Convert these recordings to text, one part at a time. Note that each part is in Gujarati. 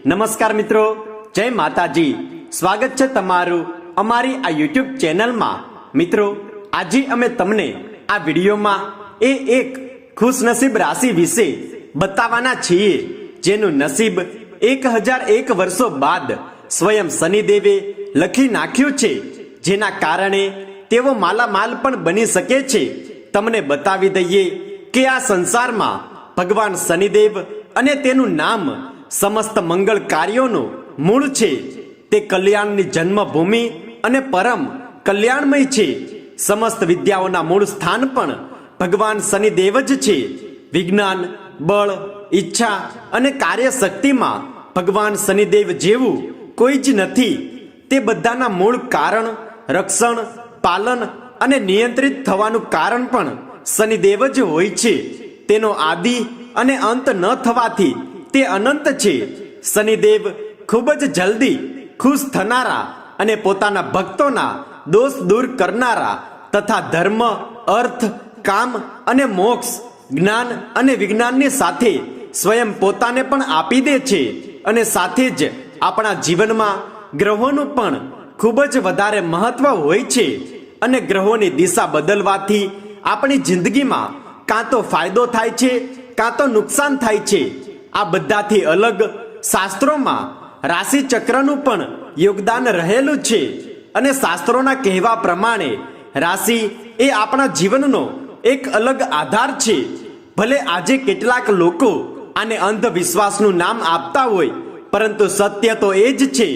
નમસ્કાર મિત્રો, જય માતાજી। સ્વાગત છે તમારું અમારી આ યુટ્યુબ ચેનલમાં। મિત્રો, આજે અમે તમને આ વિડીયોમાં એક ખુશનસીબ રાશિ વિશે બતાવવાના છીએ, જેનું નસીબ 1001 વર્ષો બાદ સ્વયં શનિદેવે લખી નાખ્યું છે, જેના કારણે તેઓ માલામાલ પણ બની શકે છે। તમને બતાવી દઈએ કે આ સંસારમાં ભગવાન શનિદેવ અને તેનું નામ સમસ્ત મંગળ કાર્યોનું મૂળ છે। તે કલ્યાણની જન્મભૂમિ અને પરમ કલ્યાણમય છે। સમસ્ત વિદ્યાઓના મૂળ સ્થાન પણ ભગવાન શનિદેવ જ છે। વિજ્ઞાન, બળ, ઈચ્છા અને કાર્યશક્તિમાં ભગવાન શનિદેવ જેવું કોઈ જ નથી। તે બધાના મૂળ કારણ, રક્ષણ, પાલન અને નિયંત્રિત થવાનું કારણ પણ શનિદેવ જ હોય છે। તેનો આદિ અને અંત ન થવાથી તે અનંત છે। શનિદેવ ખૂબ જ જલ્દી ખુશ થનારા અને પોતાના ભક્તોના દોષ દૂર કરનારા તથા ધર્મ, અર્થ, કામ અને મોક્ષ, જ્ઞાન અને વિજ્ઞાનની સાથે સ્વયં પોતાને પણ આપી દે છે। અને સાથે જ આપણા જીવનમાં ગ્રહોનું પણ ખૂબ જ વધારે મહત્વ હોય છે। અને ગ્રહોની દિશા બદલવાથી આપણી જિંદગીમાં કાં તો ફાયદો થાય છે, કાં તો નુકસાન થાય છે। આ બધાથી અલગ શાસ્ત્રોમાં રાશિ ચક્રનું પણ યોગદાન રહેલું છે। અને શાસ્ત્રોના કહેવા પ્રમાણે રાશિ એ આપણા જીવનનો એક અલગ આધાર છે। ભલે આજે કેટલાક લોકો આને અંધવિશ્વાસનું નામ આપતા હોય, પરંતુ સત્ય તો એ જ છે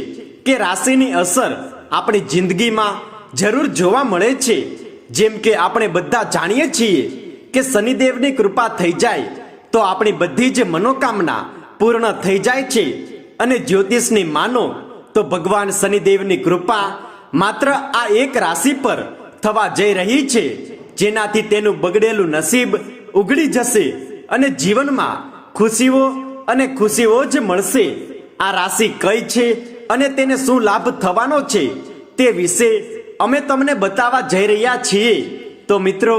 કે રાશિની અસર આપણી જિંદગીમાં જરૂર જોવા મળે છે। જેમ કે આપણે બધા જાણીએ છીએ કે શનિદેવની કૃપા થઈ જાય તો આપણી બધી જ મનોકામના પૂર્ણ થઈ જાય છે। અને જ્યોતિષની માનો તો ભગવાન શનિદેવની કૃપા માત્ર આ એક રાશિ પર થવા જઈ રહી છે, જેનાથી તેનું બગડેલું નસીબ ઉઘડી જશે અને જીવનમાં ખુશીઓ જ મળશે। આ રાશિ કઈ છે અને તેને શું લાભ થવાનો છે તે વિશે અમે તમને બતાવવા જઈ રહ્યા છીએ। તો મિત્રો,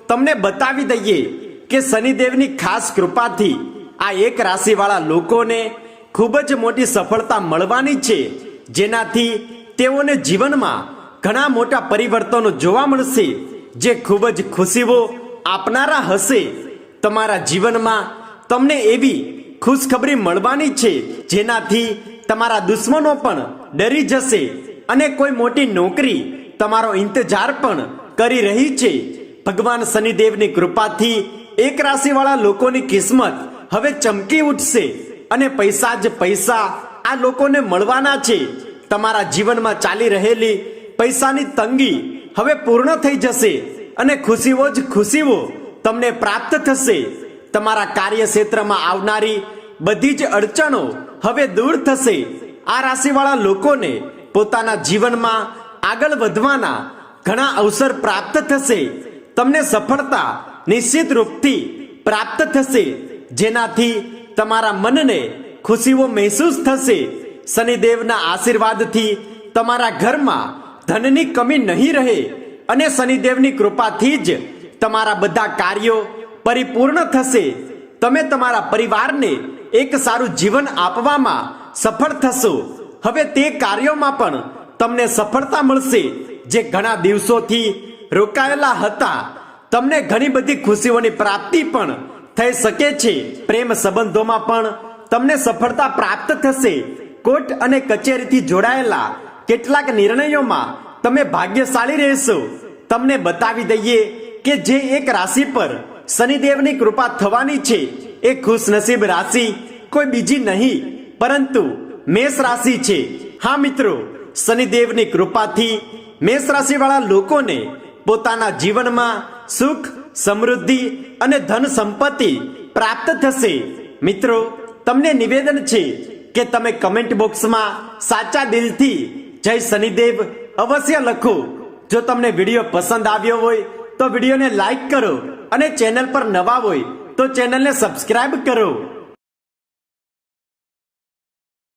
તમને બતાવી દઈએ કે શનિદેવની ખાસ કૃપાથી આ એક રાશિવાળા લોકોને ખૂબ જ મોટી સફળતા મળવાની છે, જેનાથી તેઓને જીવનમાં ઘણા મોટા પરિવર્તનો જોવા મળશે, જે ખૂબ જ ખુશીઓ આપનારા હશે। તમારા જીવનમાં તમને એવી ખુશખબરી મળવાની છે જેનાથી તમારા દુશ્મનો પણ ડરી જશે અને કોઈ મોટી નોકરી તમારો ઇંતજાર પણ કરી રહી છે। ભગવાન શનિદેવની કૃપાથી એક રાશિવાળા લોકોની કિસ્મત હવે ચમકી ઉઠશે અને પૈસા જ પૈસા આ લોકોને મળવાના છે। તમારા જીવનમાં ચાલી રહેલી પૈસાની તંગી હવે પૂર્ણ થઈ જશે અને ખુશીઓ જ ખુશીઓ તમને પ્રાપ્ત થશે। તમારા કાર્યક્ષેત્રમાં આવનારી બધી જ અડચણો હવે દૂર થશે। આ રાશિવાળા લોકોને પોતાના જીવનમાં આગળ વધવાના ઘણા અવસર પ્રાપ્ત થશે। તમને સફળતા નિશ્ચિત રૂપથી પ્રાપ્ત થશે, જેનાથી તમારા મનને ખુશીઓ મહેસૂસ થશે। શનિદેવના આશીર્વાદથી તમારા ઘરમાં ધનની કમી નહીં રહે અને શનિદેવની કૃપાથી જ તમારા બધા કાર્યો પરિપૂર્ણ થશે। તમે તમારા પરિવારને એક સારું જીવન આપવામાં સફળ થશો। હવે તે કાર્યોમાં પણ તમને સફળતા મળશે જે ઘણા દિવસોથી રોકાયેલા હતા। તમને ઘણી બધી ખુશીઓની પ્રાપ્તિ પણ થઈ શકે છે। પ્રેમ સંબંધોમાં પણ તમને સફળતા પ્રાપ્ત થશે। કોર્ટ અને કચેરીથી જોડાયેલા કેટલાક નિર્ણયોમાં તમે ભાગ્યશાળી રહેશો। તમને બતાવી દઈએ કે જે એક રાશિ પર શનિદેવની કૃપા થવાની છે એ ખુશનસીબ રાશિ કોઈ બીજી નહીં પરંતુ મેષ રાશિ છે। હા મિત્રો, શનિદેવની કૃપાથી મેષ રાશિવાળા લોકોને પોતાના જીવનમાં સુખ, સમૃદ્ધિ અને ધન સંપત્તિ પ્રાપ્ત થશે। મિત્રો, તમને નિવેદન છે કે તમે કમેન્ટ બોક્સમાં સાચા દિલથી જય શનિદેવ અવશ્ય લખો। જો તમને વિડીયો પસંદ આવ્યો હોય તો વિડીયોને લાઈક કરો અને ચેનલ પર નવા હોય તો ચેનલને સબસ્ક્રાઇબ કરો।